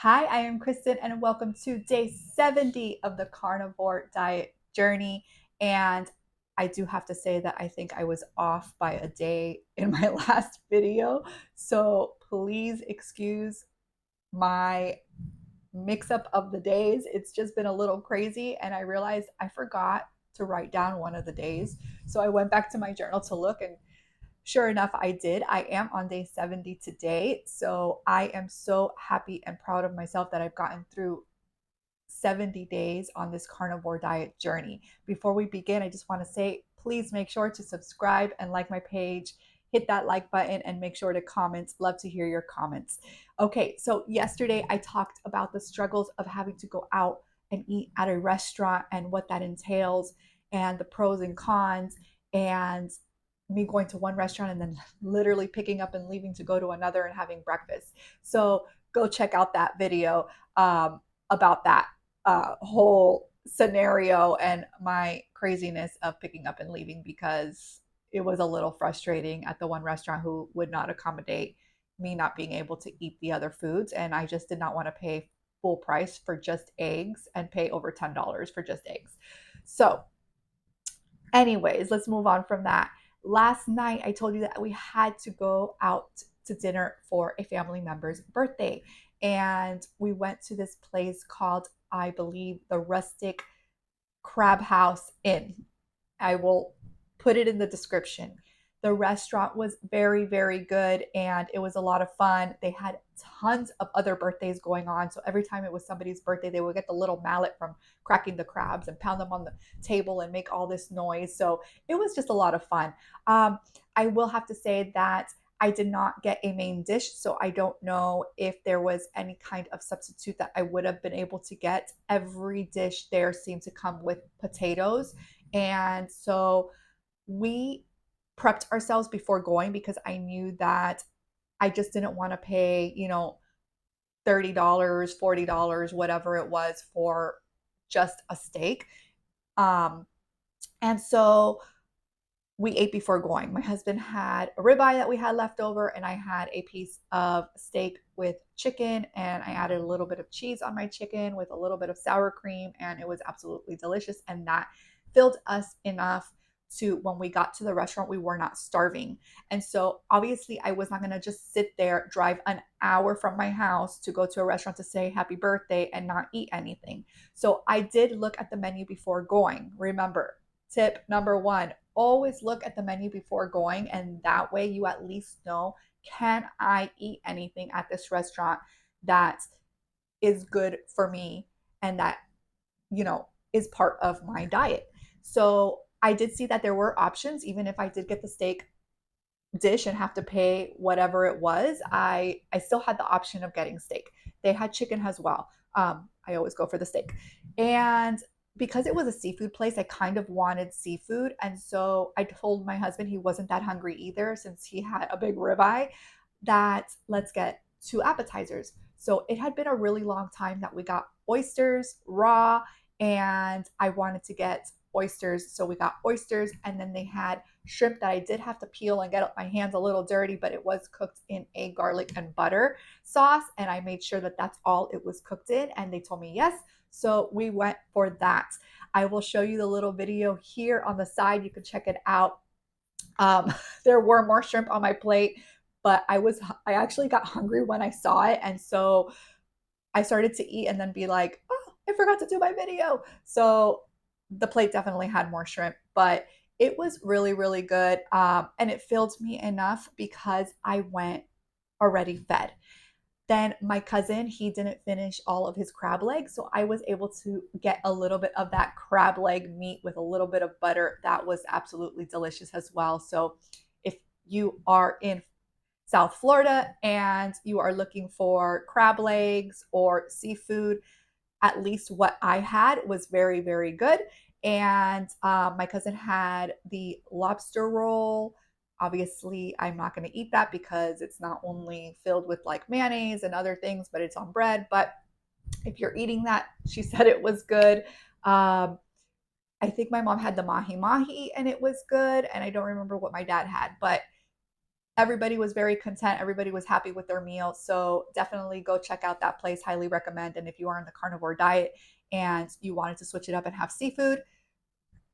Hi, I am Kristen, and welcome to day 70 of the carnivore diet journey. And I do have to say that I think I was off by a day in my last video. So please excuse my mix up of the days. It's just been a little crazy. And I realized I forgot to write down one of the days. So I went back to my journal to look, and sure enough, I did. I am on day 70 today. So I am so happy and proud of myself that I've gotten through 70 days on this carnivore diet journey. Before we begin, I just want to say please make sure to subscribe and like my page. Hit that like button and make sure to comment. Love to hear your comments. Okay, so yesterday I talked about the struggles of having to go out and eat at a restaurant and what that entails, and the pros and cons, and me going to one restaurant and then literally picking up and leaving to go to another and having breakfast. So go check out that video about that whole scenario and my craziness of picking up and leaving, because it was a little frustrating at the one restaurant who would not accommodate me not being able to eat the other foods. And I just did not want to pay full price for just eggs and pay over $10 for just eggs. So, anyways, let's move on from that. Last night, I told you that we had to go out to dinner for a family member's birthday. And we went to this place called, I believe, the Rustic Crab House Inn. I will put it in the description. The restaurant was very, very good and it was a lot of fun. They had tons of other birthdays going on. So every time it was somebody's birthday, they would get the little mallet from cracking the crabs and pound them on the table and make all this noise. So it was just a lot of fun. Um, I will have to say that I did not get a main dish, so I don't know if there was any kind of substitute that I would have been able to get. Every dish there seemed to come with potatoes. And so we prepped ourselves before going because I knew that I just didn't want to pay, $30, $40, whatever it was for just a steak. Um, and so we ate before going. My husband had a ribeye that we had left over, and I had a piece of steak with chicken, and I added a little bit of cheese on my chicken with a little bit of sour cream, and it was absolutely delicious. And that filled us enough to, when we got to the restaurant, we were not starving. And so obviously I was not going to just sit there, drive an hour from my house to go to a restaurant to say happy birthday and not eat anything. So I did look at the menu before going. Remember, tip number one, always look at the menu before going, and that way you at least know, can I eat anything at this restaurant that is good for me and that is part of my diet. So I did see that there were options. Even if I did get the steak dish and have to pay whatever it was, I still had the option of getting steak. They had chicken as well. I always go for the steak. And because it was a seafood place, I kind of wanted seafood. And so I told my husband, he wasn't that hungry either since he had a big ribeye, that let's get two appetizers. So it had been a really long time that we got oysters raw, and I wanted to get oysters. So we got oysters, and then they had shrimp that I did have to peel and get my hands a little dirty, but it was cooked in a garlic and butter sauce. And I made sure that that's all it was cooked in. And they told me yes. So we went for that. I will show you the little video here on the side. You can check it out. Um, there were more shrimp on my plate, but I actually got hungry when I saw it. And so I started to eat and then be like, oh, I forgot to do my video. So the plate definitely had more shrimp, but it was really, really good. And it filled me enough because I went already fed. Then my cousin, he didn't finish all of his crab legs. So I was able to get a little bit of that crab leg meat with a little bit of butter. That was absolutely delicious as well. So if you are in South Florida and you are looking for crab legs or seafood, at least what I had was very, very good. And my cousin had the lobster roll. Obviously, I'm not going to eat that because it's not only filled with like mayonnaise and other things, but it's on bread. But if you're eating that, she said it was good. Um, I think my mom had the mahi mahi and it was good. And I don't remember what my dad had, but everybody was very content. Everybody was happy with their meal. So definitely go check out that place. Highly recommend. And if you are on the carnivore diet and you wanted to switch it up and have seafood,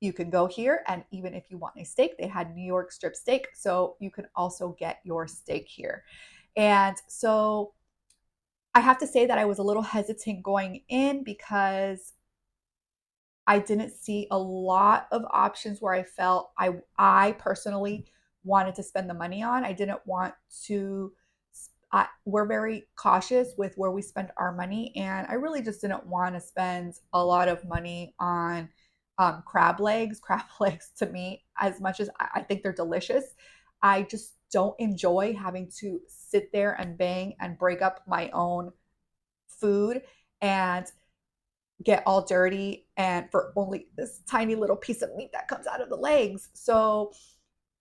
you can go here. And even if you want a steak, they had New York strip steak. So you can also get your steak here. And so I have to say that I was a little hesitant going in because I didn't see a lot of options where I felt I personally wanted to spend the money on. I didn't want to. We're very cautious with where we spend our money, and I really just didn't want to spend a lot of money on crab legs. Crab legs to me, as much as I think they're delicious, I just don't enjoy having to sit there and bang and break up my own food and get all dirty and for only this tiny little piece of meat that comes out of the legs. So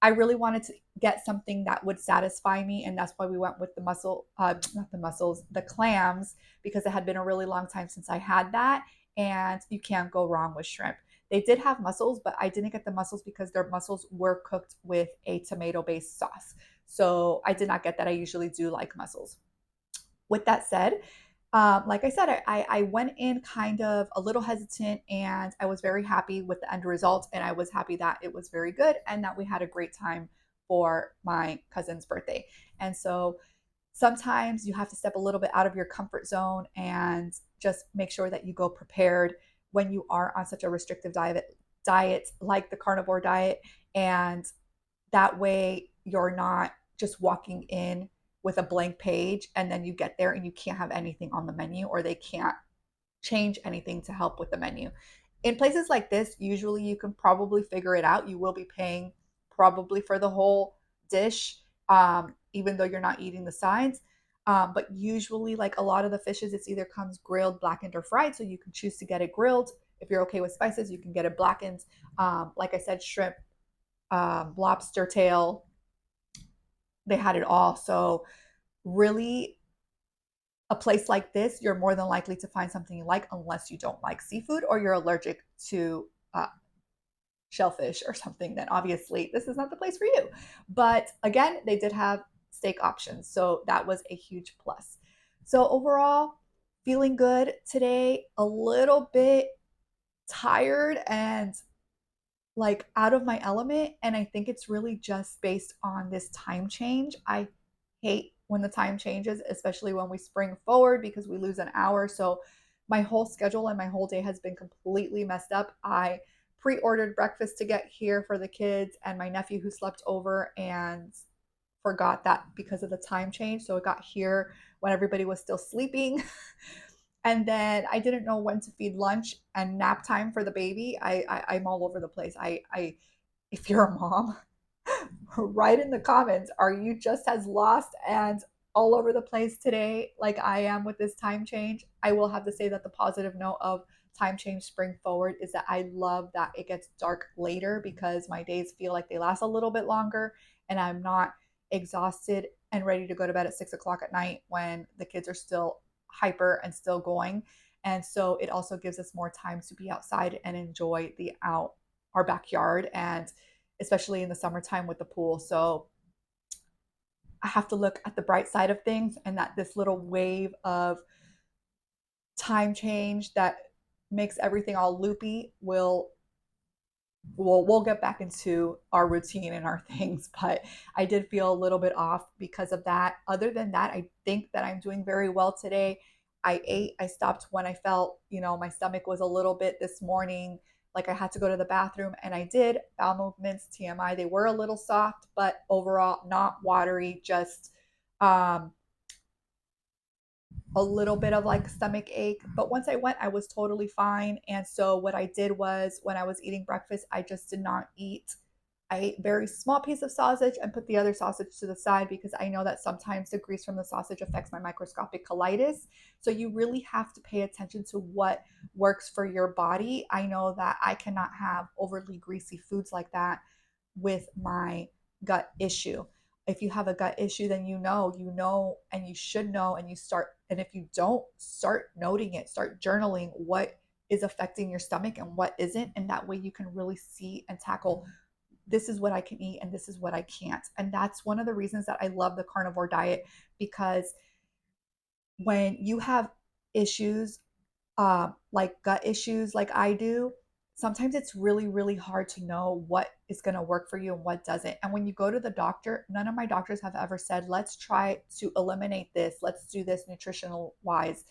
I really wanted to get something that would satisfy me, and that's why we went with the not the mussels, the clams, because it had been a really long time since I had that, and you can't go wrong with shrimp. They did have mussels, but I didn't get the mussels because their mussels were cooked with a tomato-based sauce. So I did not get that. I usually do like mussels. With that said, like I said, I went in kind of a little hesitant, and I was very happy with the end result. And I was happy that it was very good and that we had a great time for my cousin's birthday. And so sometimes you have to step a little bit out of your comfort zone and just make sure that you go prepared when you are on such a restrictive diet like the carnivore diet. And that way you're not just walking in with a blank page and then you get there and you can't have anything on the menu, or they can't change anything to help with the menu. In places like this, usually you can probably figure it out. You will be paying probably for the whole dish, even though you're not eating the sides. But usually, like a lot of the fishes, it's either comes grilled, blackened, or fried. So you can choose to get it grilled. If you're okay with spices, you can get it blackened. Like I said, shrimp, lobster tail, they had it all. So really, a place like this, you're more than likely to find something you like, unless you don't like seafood or you're allergic to shellfish or something. Then obviously this is not the place for you. But again, they did have steak options, so that was a huge plus. So overall, feeling good today. A little bit tired and like out of my element, and I think it's really just based on this time change. I hate when the time changes, especially when we spring forward, because we lose an hour. So my whole schedule and my whole day has been completely messed up. I pre-ordered breakfast to get here for the kids and my nephew who slept over, and forgot that because of the time change. So it got here when everybody was still sleeping. And then I didn't know when to feed lunch and nap time for the baby. I'm all over the place. If you're a mom, write in the comments, are you just as lost and all over the place today like I am with this time change? I will have to say that the positive note of time change spring forward is that I love that it gets dark later, because my days feel like they last a little bit longer and I'm not exhausted and ready to go to bed at 6 o'clock at night when the kids are still hyper and still going. And so it also gives us more time to be outside and enjoy our backyard, and especially in the summertime with the pool. So I have to look at the bright side of things, and that this little wave of time change that makes everything all loopy we'll get back into our routine and our things. But I did feel a little bit off because of that. Other than that, I think that I'm doing very well today. I stopped when I felt, my stomach was a little bit this morning, like I had to go to the bathroom, and I did. Bowel movements, TMI, they were a little soft, but overall not watery, just a little bit of like stomach ache. But once I went, I was totally fine. And so what I did was, when I was eating breakfast, I just did not eat. I ate a very small piece of sausage and put the other sausage to the side, because I know that sometimes the grease from the sausage affects my microscopic colitis. So you really have to pay attention to what works for your body. I know that I cannot have overly greasy foods like that with my gut issue. If you have a gut issue, then and you should know, and and if you don't, start noting it, start journaling what is affecting your stomach and what isn't. And that way you can really see and tackle this is what I can eat and this is what I can't. And that's one of the reasons that I love the carnivore diet, because when you have issues, like gut issues, like I do, sometimes it's really, really hard to know what is going to work for you and what doesn't. And when you go to the doctor, none of my doctors have ever said, let's try to eliminate this, let's do this nutritional wise,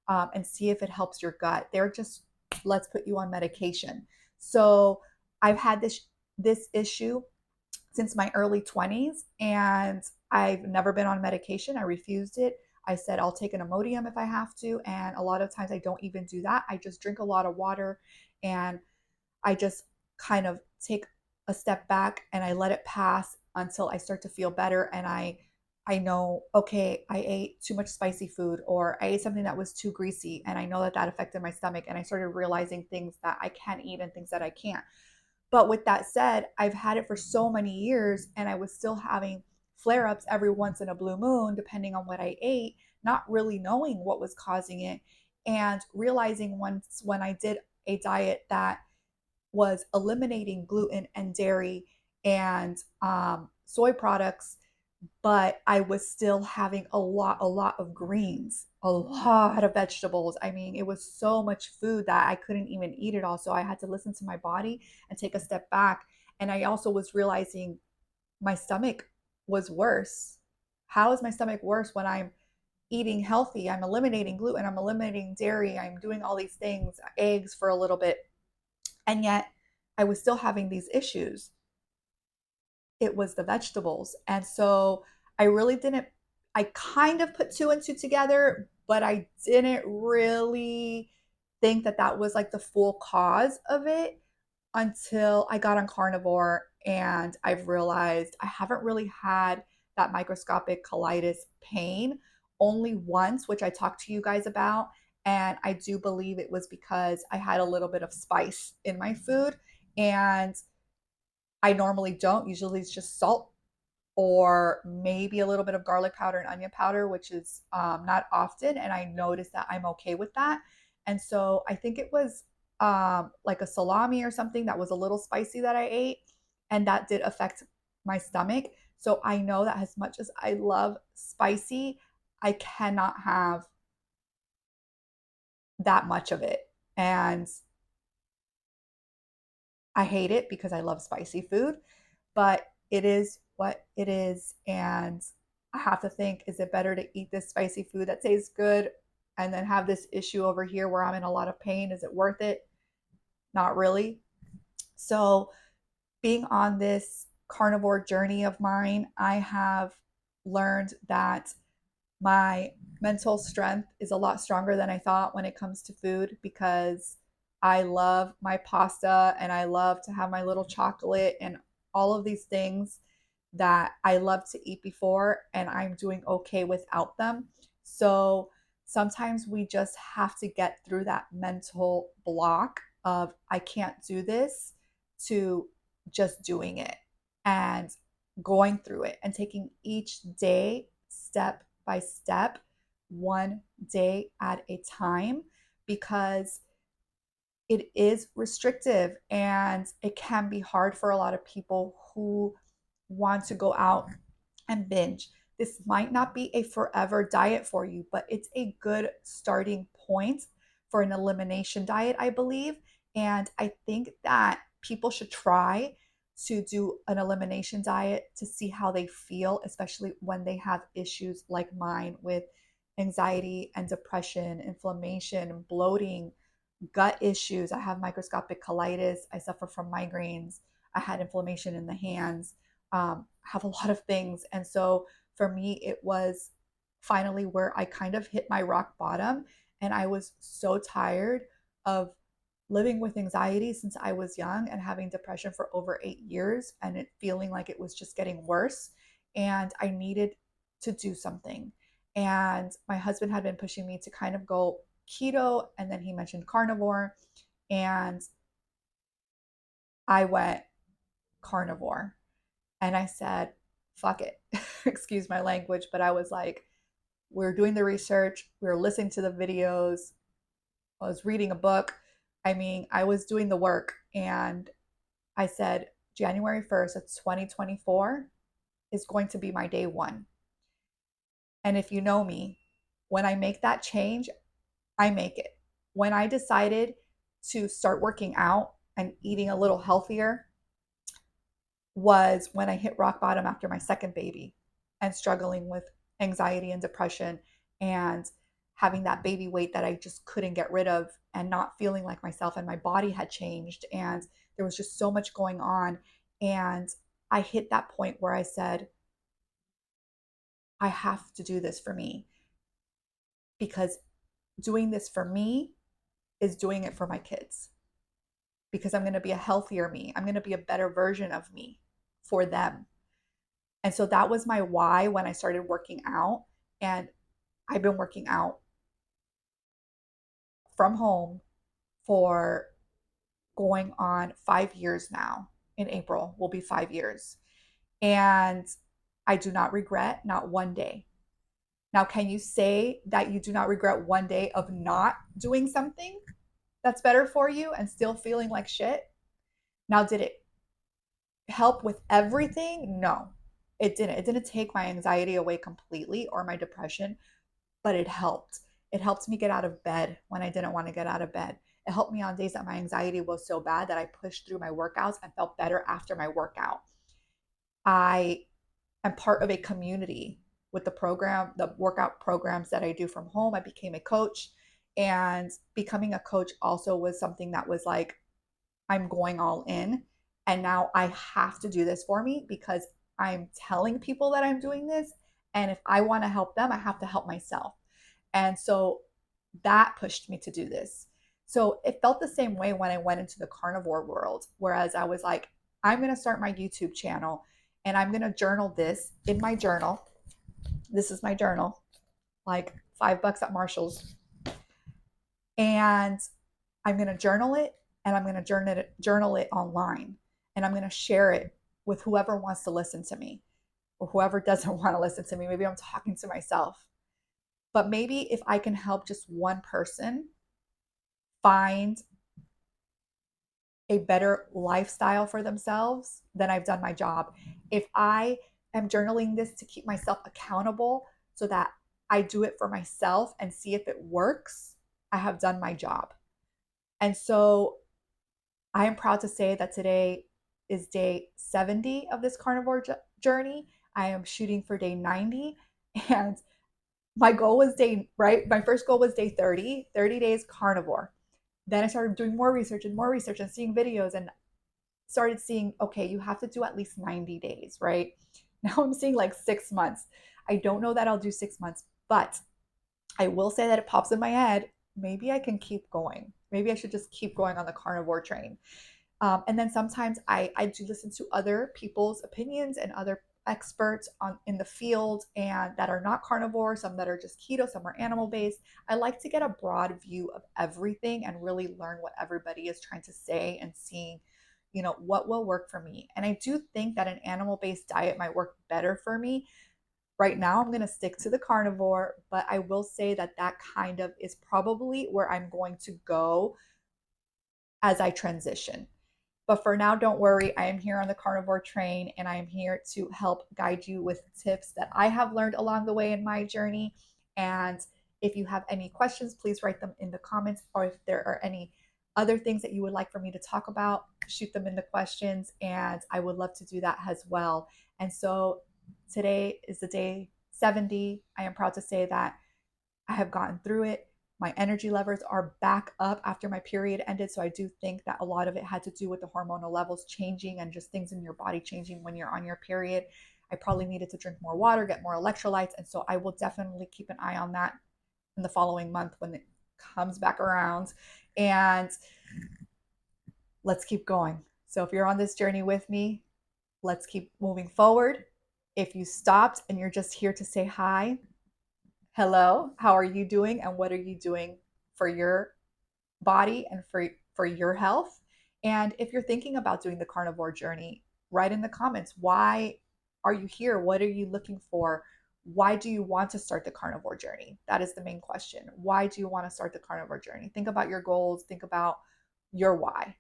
and see if it helps your gut. They're just, let's put you on medication. So I've had this issue since my early 20s, and I've never been on medication. I refused it. I said I'll take an Imodium if I have to, and a lot of times I don't even do that. I just drink a lot of water, and I just kind of take a step back and I let it pass until I start to feel better, and I know, okay, I ate too much spicy food, or I ate something that was too greasy, and I know that that affected my stomach, and I started realizing things that I can eat and things that I can't. But with that said, I've had it for so many years, and I was still having flare ups every once in a blue moon, depending on what I ate, not really knowing what was causing it. And realizing once when I did a diet that was eliminating gluten and dairy and soy products, but I was still having a lot of greens, a lot of vegetables. I mean, it was so much food that I couldn't even eat it all. So I had to listen to my body and take a step back. And I also was realizing my stomach was worse. How is my stomach worse when I'm eating healthy? I'm eliminating gluten, I'm eliminating dairy, I'm doing all these things, eggs for a little bit. And yet I was still having these issues. It was the vegetables. And so I really didn't, I kind of put two and two together, but I didn't really think that that was like the full cause of it until I got on carnivore, and I've realized I haven't really had that microscopic colitis pain, only once, which I talked to you guys about. And I do believe it was because I had a little bit of spice in my food. And I normally don't. Usually it's just salt or maybe a little bit of garlic powder and onion powder, which is not often. And I noticed that I'm okay with that. And so I think it was like a salami or something that was a little spicy that I ate. And that did affect my stomach. So I know that as much as I love spicy, I cannot have that much of it. And I hate it because I love spicy food, but it is what it is. And I have to think, is it better to eat this spicy food that tastes good and then have this issue over here where I'm in a lot of pain? Is it worth it? Not really. So, being on this carnivore journey of mine, I have learned that my mental strength is a lot stronger than I thought when it comes to food, because I love my pasta and I love to have my little chocolate and all of these things that I love to eat before, and I'm doing okay without them. So sometimes we just have to get through that mental block of I can't do this, to just doing it and going through it and taking each day step by step, one day at a time, because it is restrictive and it can be hard for a lot of people who want to go out and binge. This might not be a forever diet for you, but it's a good starting point for an elimination diet, I believe. And I think that people should try to do an elimination diet to see how they feel, especially when they have issues like mine with anxiety and depression, inflammation, bloating, gut issues. I have microscopic colitis. I suffer from migraines. I had inflammation in the hands. Have a lot of things. And so for me, it was finally where I kind of hit my rock bottom. And I was so tired of living with anxiety since I was young and having depression for over 8 years, and it feeling like it was just getting worse. And I needed to do something. And my husband had been pushing me to kind of go keto, and then he mentioned carnivore, and I went carnivore. And I said, fuck it. Excuse my language, but I was like, we're doing the research, we were listening to the videos, I was reading a book. I mean, I was doing the work, and I said, January 1st of 2024 is going to be my day one. And if you know me, when I make that change, I make it. When I decided to start working out and eating a little healthier was when I hit rock bottom after my second baby and struggling with anxiety and depression and having that baby weight that I just couldn't get rid of and not feeling like myself, and my body had changed and there was just so much going on. And I hit that point where I said, I have to do this for me, because doing this for me is doing it for my kids, because I'm going to be a healthier me. I'm going to be a better version of me for them. And so that was my why when I started working out. And I've been working out from home for going on 5 years now. In April will be 5 years. And I do not regret not one day. Now, can you say that you do not regret one day of not doing something that's better for you and still feeling like shit? Now, did it help with everything? No, it didn't. It didn't take my anxiety away completely or my depression, but it helped. It helped me get out of bed when I didn't want to get out of bed. It helped me on days that my anxiety was so bad that I pushed through my workouts and felt better after my workout. I am part of a community with the workout programs that I do from home. I became a coach, and becoming a coach also was something that was like, I'm going all in. And now I have to do this for me because I'm telling people that I'm doing this. And if I want to help them, I have to help myself. And so that pushed me to do this. So it felt the same way when I went into the carnivore world, whereas I was like, I'm going to start my YouTube channel and I'm going to journal this in my journal. This is my journal, like $5 at Marshall's. And I'm going to journal it, and I'm going to journal it online, and I'm going to share it with whoever wants to listen to me or whoever doesn't want to listen to me. Maybe I'm talking to myself. But maybe if I can help just one person find a better lifestyle for themselves, then I've done my job. If I am journaling this to keep myself accountable so that I do it for myself and see if it works, I have done my job. And so I am proud to say that today is day 70 of this carnivore journey. I am shooting for day 90. And my goal was my first goal was day 30, 30 days carnivore. Then I started doing more research and seeing videos and started seeing, okay, you have to do at least 90 days, right? Now I'm seeing like 6 months. I don't know that I'll do 6 months, but I will say that it pops in my head. Maybe I can keep going. Maybe I should just keep going on the carnivore train. And then sometimes I do listen to other people's opinions and other experts in the field, and that are not carnivore, some that are just keto, some are animal based. I like to get a broad view of everything and really learn what everybody is trying to say and seeing, what will work for me. And I do think that an animal based diet might work better for me. Right now, I'm going to stick to the carnivore, but I will say that that kind of is probably where I'm going to go as I transition. But for now, don't worry. I am here on the carnivore train, and I am here to help guide you with tips that I have learned along the way in my journey. And if you have any questions, please write them in the comments. Or if there are any other things that you would like for me to talk about, shoot them in the questions, and I would love to do that as well. And so today is the day 70. I am proud to say that I have gotten through it. My energy levels are back up after my period ended. So I do think that a lot of it had to do with the hormonal levels changing and just things in your body changing when you're on your period. I probably needed to drink more water, get more electrolytes. And so I will definitely keep an eye on that in the following month when it comes back around. And let's keep going. So if you're on this journey with me, let's keep moving forward. If you stopped and you're just here to say hi, hello, how are you doing? And what are you doing for your body and for your health? And if you're thinking about doing the carnivore journey, write in the comments, why are you here? What are you looking for? Why do you want to start the carnivore journey? That is the main question. Why do you want to start the carnivore journey? Think about your goals, think about your why.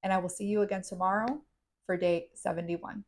And I will see you again tomorrow for day 71.